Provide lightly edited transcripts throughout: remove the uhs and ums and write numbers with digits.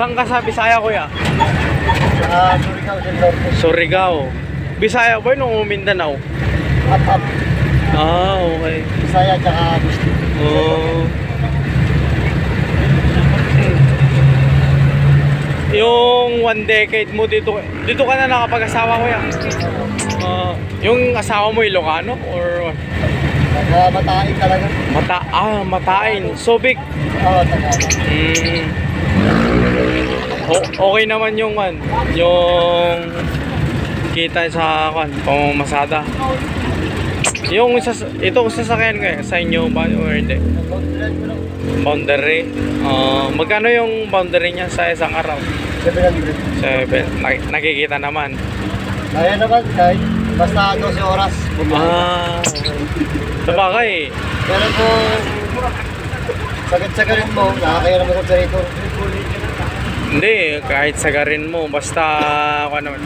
Saan ka sa Bisaya, kuya? Surigao del Norte. Surigao. Bisaya ba yun o Mindanao? Up. Ah, okay. Bisaya tsaka Gusto. Oh. Yung 1 decade mo dito ka na nakapag-asawa, kuya? Yung asawa mo Ilocano or Matain talaga. Matain. So big. Oo, taga. Okay naman yung yung kita sa pamamasada. Yung ito sasakyan ko sa inyo ba or hindi? Boundary. Magkano yung boundary niya sa isang araw? 700. 7. Nakikita naman. Kaya naman kahit basta 12 oras. Sabagay. Pero kung sagad-sagarin mo, nakakaya naman sa operator. Hindi, kahit sagarin mo, basta ako naman.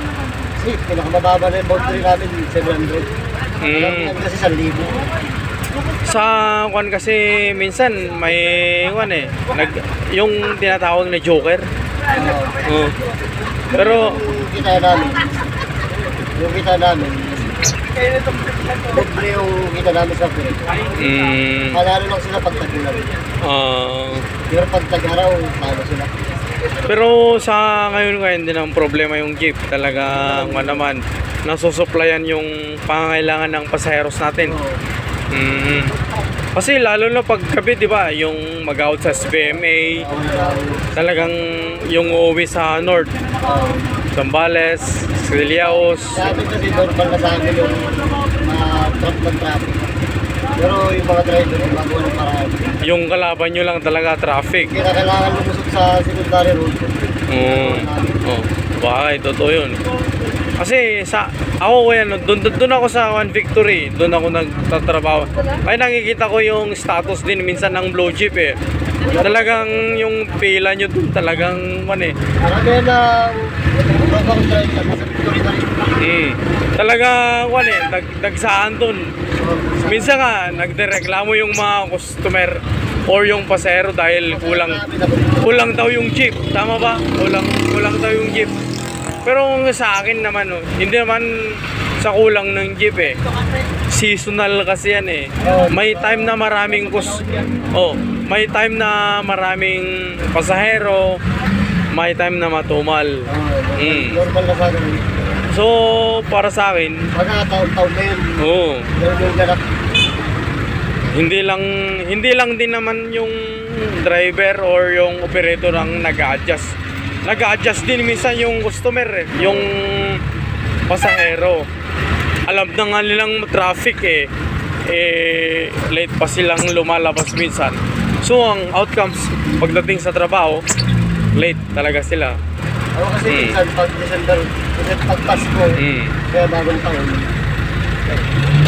Kasi pinakamababa na yung boundary namin, 700. Alam namin kasi 1,000. Sa kwan kasi minsan may yung tinatawag na joker. Pero yung kita namin libre yung kita namin sa operator. Panalo lang sila pag tag-ulan. Pero pag tag-araw, talo sila. Pero sa ngayon hindi naman problema yung jeep. Talagang naman nasusupplyan yung pangangailangan ng pasaheros natin. Kasi lalo na pag gabi, di ba, yung mag-out sa SBMA, talagang yung uuwi sa North, Zambales, Siliaos. Sa atin kasi normal na sa amin yung truck ng traffic. Pero yung mga driver, yung magawa ng paraan. Yung kalaban nyo lang talaga traffic. Kaya kailangan lumusot sa secondary road. Bakit? Totoo yun. Kasi ako doon ako sa One Victory, doon ako nagtatrabaho. Ay nakikita ko yung status din minsan ng Blue Jeep eh. Talagang yung pila nyo doon talagang Marami na bakong driver sa Victory na rin. Talagang nagsaan doon. Minsan nga nagdereklamo yung mga customer or yung pasahero dahil kulang daw yung jeep. Tama ba? Kulang daw yung jeep. Pero sa akin naman, hindi naman sa kulang ng jeep eh. Seasonal kasi yan eh. May time na maraming may time na maraming pasahero, may time na matumal. Normal na sa akin. So, para sa akin, taon-taon na yun. Hindi lang din naman yung driver or yung operator ang nag-a-adjust. Nag-a-adjust din minsan yung customer eh, yung pasahero. Alam na nga nilang traffic late pa silang lumalabas minsan. So ang outcomes pagdating sa trabaho, late talaga sila. Ako kasi minsan pag December, pag Pasko, kaya bagong taon,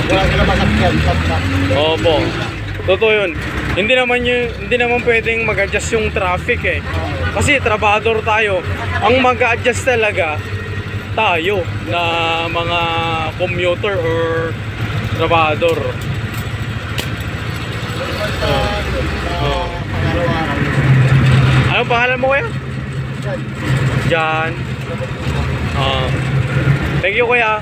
wala sila masakyan, tap-tap. Opo. Totoo yun. Hindi naman pwedeng mag-adjust yung traffic eh. Kasi trabahador tayo. Ang mag-adjust talaga tayo na mga commuter or trabahador. Anong pangalan mo kuya? Jan. Thank you kuya.